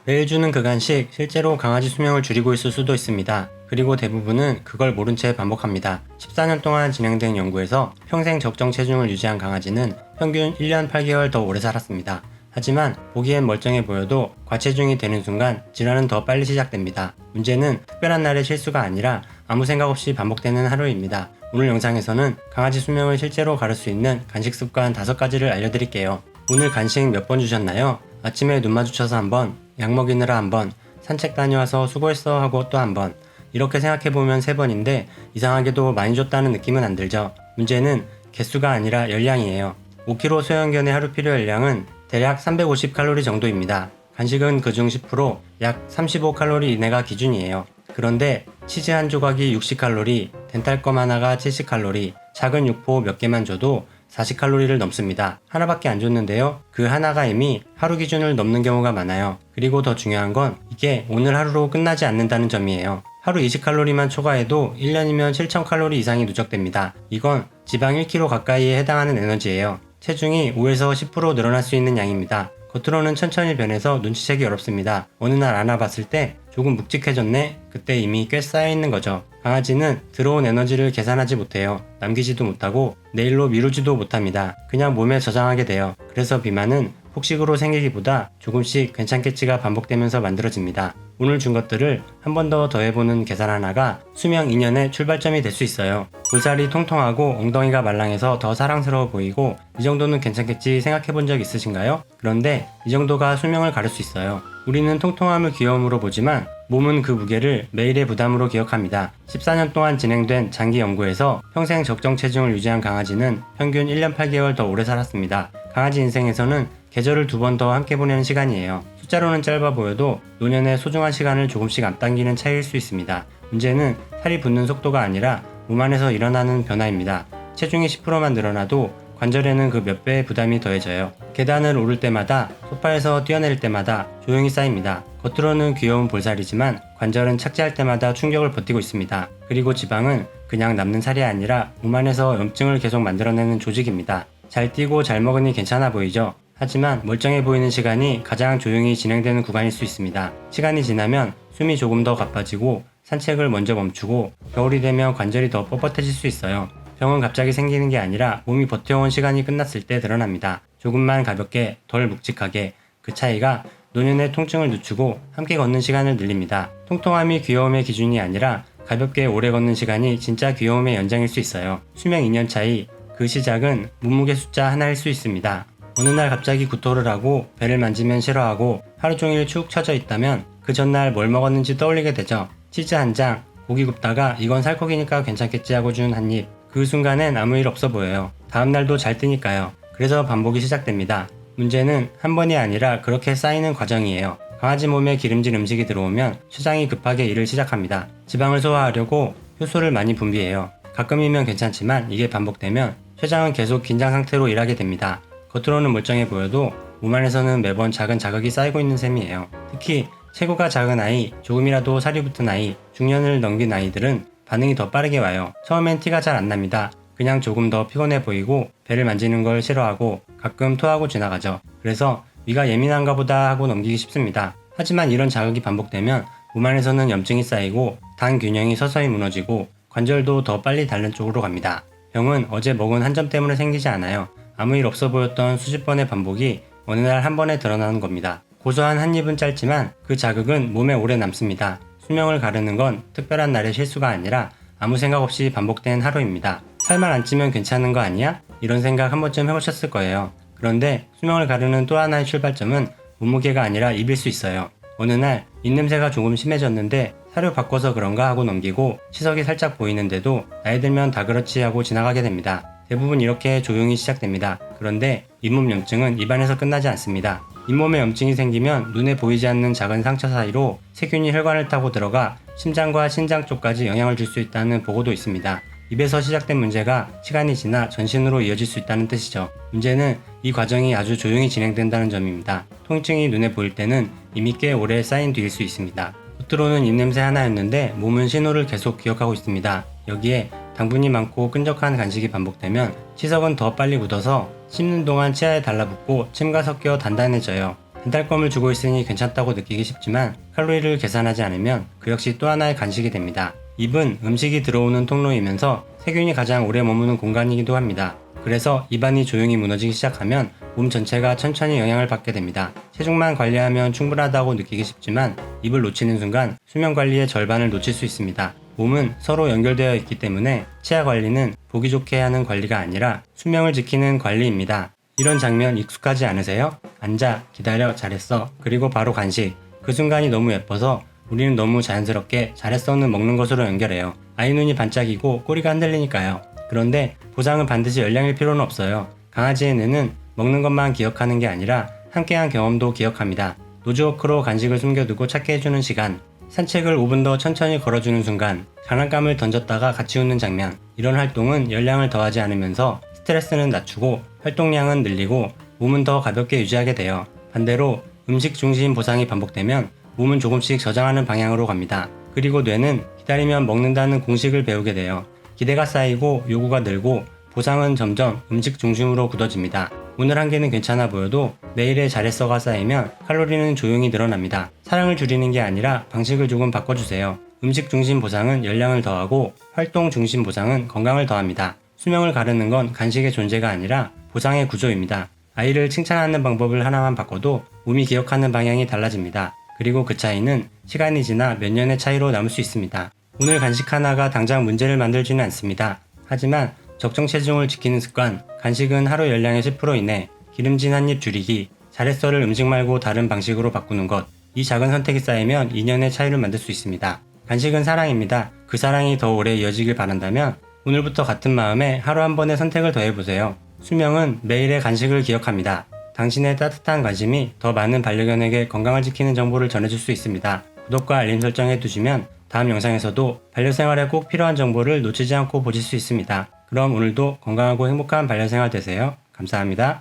매일 주는 그 간식 실제로 강아지 수명을 줄이고 있을 수도 있습니다. 그리고 대부분은 그걸 모른 채 반복합니다. 14년 동안 진행된 연구에서 평생 적정 체중을 유지한 강아지는 평균 1년 8개월 더 오래 살았습니다. 하지만 보기엔 멀쩡해 보여도 과체중이 되는 순간 질환은 더 빨리 시작됩니다. 문제는 특별한 날의 실수가 아니라 아무 생각 없이 반복되는 하루입니다. 오늘 영상에서는 강아지 수명을 실제로 가를 수 있는 간식 습관 5가지를 알려드릴게요. 오늘 간식 몇 번 주셨나요? 아침에 눈 마주쳐서 한 번, 약 먹이느라 한 번, 산책 다녀와서 수고했어 하고 또 한 번. 이렇게 생각해보면 3번인데 이상하게도 많이 줬다는 느낌은 안 들죠. 문제는 개수가 아니라 열량이에요. 5kg 소형견의 하루 필요 열량은 대략 350칼로리 정도입니다. 간식은 그중 10%, 약 35칼로리 이내가 기준이에요. 그런데 치즈 한 조각이 60칼로리, 덴탈검 하나가 70칼로리, 작은 육포 몇 개만 줘도 40칼로리를 넘습니다. 하나밖에 안 줬는데요. 그 하나가 이미 하루 기준을 넘는 경우가 많아요. 그리고 더 중요한 건 이게 오늘 하루로 끝나지 않는다는 점이에요. 하루 20칼로리만 초과해도 1년이면 7000칼로리 이상이 누적됩니다. 이건 지방 1kg 가까이에 해당하는 에너지예요. 체중이 5에서 10% 늘어날 수 있는 양입니다. 겉으로는 천천히 변해서 눈치채기 어렵습니다. 어느 날 안아봤을 때 조금 묵직해졌네? 그때 이미 꽤 쌓여있는 거죠. 강아지는 들어온 에너지를 계산하지 못해요. 남기지도 못하고 내일로 미루지도 못합니다. 그냥 몸에 저장하게 돼요. 그래서 비만은 폭식으로 생기기보다 조금씩 괜찮겠지가 반복되면서 만들어집니다. 오늘 준 것들을 한 번 더 더해보는 계산 하나가 수명 2년의 출발점이 될 수 있어요. 볼살이 통통하고 엉덩이가 말랑해서 더 사랑스러워 보이고 이 정도는 괜찮겠지 생각해본 적 있으신가요? 그런데 이 정도가 수명을 가를 수 있어요. 우리는 통통함을 귀여움으로 보지만 몸은 그 무게를 매일의 부담으로 기억합니다. 14년 동안 진행된 장기 연구에서 평생 적정 체중을 유지한 강아지는 평균 1년 8개월 더 오래 살았습니다. 강아지 인생에서는 계절을 2번 더 함께 보내는 시간이에요. 숫자로는 짧아 보여도 노년의 소중한 시간을 조금씩 앞당기는 차이일 수 있습니다. 문제는 살이 붙는 속도가 아니라 몸 안에서 일어나는 변화입니다. 체중이 10%만 늘어나도 관절에는 그 몇 배의 부담이 더해져요. 계단을 오를 때마다, 소파에서 뛰어내릴 때마다 조용히 쌓입니다. 겉으로는 귀여운 볼살이지만 관절은 착지할 때마다 충격을 버티고 있습니다. 그리고 지방은 그냥 남는 살이 아니라 몸 안에서 염증을 계속 만들어내는 조직입니다. 잘 뛰고 잘 먹으니 괜찮아 보이죠? 하지만 멀쩡해 보이는 시간이 가장 조용히 진행되는 구간일 수 있습니다. 시간이 지나면 숨이 조금 더 가빠지고 산책을 먼저 멈추고 겨울이 되면 관절이 더 뻣뻣해질 수 있어요. 병은 갑자기 생기는 게 아니라 몸이 버텨온 시간이 끝났을 때 드러납니다. 조금만 가볍게 덜 묵직하게 그 차이가 노년의 통증을 늦추고 함께 걷는 시간을 늘립니다. 통통함이 귀여움의 기준이 아니라 가볍게 오래 걷는 시간이 진짜 귀여움의 연장일 수 있어요. 수명 2년 차이, 그 시작은 몸무게 숫자 하나일 수 있습니다. 어느 날 갑자기 구토를 하고 배를 만지면 싫어하고 하루 종일 축 처져 있다면 그 전날 뭘 먹었는지 떠올리게 되죠. 치즈 한 장, 고기 굽다가 이건 살코기니까 괜찮겠지 하고 준 한 입. 그 순간엔 아무 일 없어 보여요. 다음날도 잘 뜨니까요. 그래서 반복이 시작됩니다. 문제는 한 번이 아니라 그렇게 쌓이는 과정이에요. 강아지 몸에 기름진 음식이 들어오면 췌장이 급하게 일을 시작합니다. 지방을 소화하려고 효소를 많이 분비해요. 가끔이면 괜찮지만 이게 반복되면 췌장은 계속 긴장 상태로 일하게 됩니다. 겉으로는 멀쩡해 보여도 몸 안에서는 매번 작은 자극이 쌓이고 있는 셈이에요. 특히 체구가 작은 아이, 조금이라도 살이 붙은 아이, 중년을 넘긴 아이들은 반응이 더 빠르게 와요. 처음엔 티가 잘 안 납니다. 그냥 조금 더 피곤해 보이고 배를 만지는 걸 싫어하고 가끔 토하고 지나가죠. 그래서 위가 예민한가 보다 하고 넘기기 쉽습니다. 하지만 이런 자극이 반복되면 몸 안에서는 염증이 쌓이고 당 균형이 서서히 무너지고 관절도 더 빨리 닳는 쪽으로 갑니다. 병은 어제 먹은 한 점 때문에 생기지 않아요. 아무 일 없어 보였던 수십 번의 반복이 어느 날 한 번에 드러나는 겁니다. 고소한 한 입은 짧지만 그 자극은 몸에 오래 남습니다. 수명을 가르는 건 특별한 날의 실수가 아니라 아무 생각 없이 반복된 하루입니다. 살만 안 찌면 괜찮은 거 아니야? 이런 생각 한 번쯤 해보셨을 거예요. 그런데 수명을 가르는 또 하나의 출발점은 몸무게가 아니라 입일 수 있어요. 어느 날 입냄새가 조금 심해졌는데 사료 바꿔서 그런가 하고 넘기고 시석이 살짝 보이는데도 나이 들면 다 그렇지 하고 지나가게 됩니다. 대부분 이렇게 조용히 시작됩니다. 그런데 잇몸 염증은 입안에서 끝나지 않습니다. 잇몸에 염증이 생기면 눈에 보이지 않는 작은 상처 사이로 세균이 혈관을 타고 들어가 심장과 신장 쪽까지 영향을 줄 수 있다는 보고도 있습니다. 입에서 시작된 문제가 시간이 지나 전신으로 이어질 수 있다는 뜻이죠. 문제는 이 과정이 아주 조용히 진행된다는 점입니다. 통증이 눈에 보일 때는 이미 꽤 오래 쌓인 뒤일 수 있습니다. 겉으로는 입냄새 하나였는데 몸은 신호를 계속 기억하고 있습니다. 여기에 당분이 많고 끈적한 간식이 반복되면 치석은 더 빨리 굳어서 씹는 동안 치아에 달라붙고 침과 섞여 단단해져요. 배달감을 주고 있으니 괜찮다고 느끼기 쉽지만 칼로리를 계산하지 않으면 그 역시 또 하나의 간식이 됩니다. 입은 음식이 들어오는 통로이면서 세균이 가장 오래 머무는 공간이기도 합니다. 그래서 입안이 조용히 무너지기 시작하면 몸 전체가 천천히 영향을 받게 됩니다. 체중만 관리하면 충분하다고 느끼기 쉽지만 입을 놓치는 순간 수면 관리의 절반을 놓칠 수 있습니다. 몸은 서로 연결되어 있기 때문에 치아 관리는 보기 좋게 하는 관리가 아니라 수명을 지키는 관리입니다. 이런 장면 익숙하지 않으세요? 앉아, 기다려, 잘했어. 그리고 바로 간식. 그 순간이 너무 예뻐서 우리는 너무 자연스럽게 잘했어는 먹는 것으로 연결해요. 아이 눈이 반짝이고 꼬리가 흔들리니까요. 그런데 보상은 반드시 열량일 필요는 없어요. 강아지의 뇌는 먹는 것만 기억하는 게 아니라 함께한 경험도 기억합니다. 노즈워크로 간식을 숨겨두고 찾게 해주는 시간, 산책을 5분 더 천천히 걸어주는 순간, 장난감을 던졌다가 같이 웃는 장면. 이런 활동은 열량을 더하지 않으면서 스트레스는 낮추고 활동량은 늘리고 몸은 더 가볍게 유지하게 돼요. 반대로 음식 중심 보상이 반복되면 몸은 조금씩 저장하는 방향으로 갑니다. 그리고 뇌는 기다리면 먹는다는 공식을 배우게 돼요. 기대가 쌓이고 요구가 늘고 보상은 점점 음식 중심으로 굳어집니다. 오늘 한 개는 괜찮아 보여도 내일의 잘했어가 쌓이면 칼로리는 조용히 늘어납니다. 사랑을 줄이는 게 아니라 방식을 조금 바꿔주세요. 음식 중심 보상은 열량을 더하고 활동 중심 보상은 건강을 더합니다. 수명을 가르는 건 간식의 존재가 아니라 보상의 구조입니다. 아이를 칭찬하는 방법을 하나만 바꿔도 몸이 기억하는 방향이 달라집니다. 그리고 그 차이는 시간이 지나 몇 년의 차이로 남을 수 있습니다. 오늘 간식 하나가 당장 문제를 만들지는 않습니다. 하지만 적정 체중을 지키는 습관, 간식은 하루 열량의 10% 이내, 기름진 한 입 줄이기, 잘했어를 음식 말고 다른 방식으로 바꾸는 것, 이 작은 선택이 쌓이면 2년의 차이를 만들 수 있습니다. 간식은 사랑입니다. 그 사랑이 더 오래 이어지길 바란다면 오늘부터 같은 마음에 하루 한 번의 선택을 더해보세요. 수명은 매일의 간식을 기억합니다. 당신의 따뜻한 관심이 더 많은 반려견에게 건강을 지키는 정보를 전해줄 수 있습니다. 구독과 알림 설정 해두시면 다음 영상에서도 반려생활에 꼭 필요한 정보를 놓치지 않고 보실 수 있습니다. 그럼 오늘도 건강하고 행복한 반려생활 되세요. 감사합니다.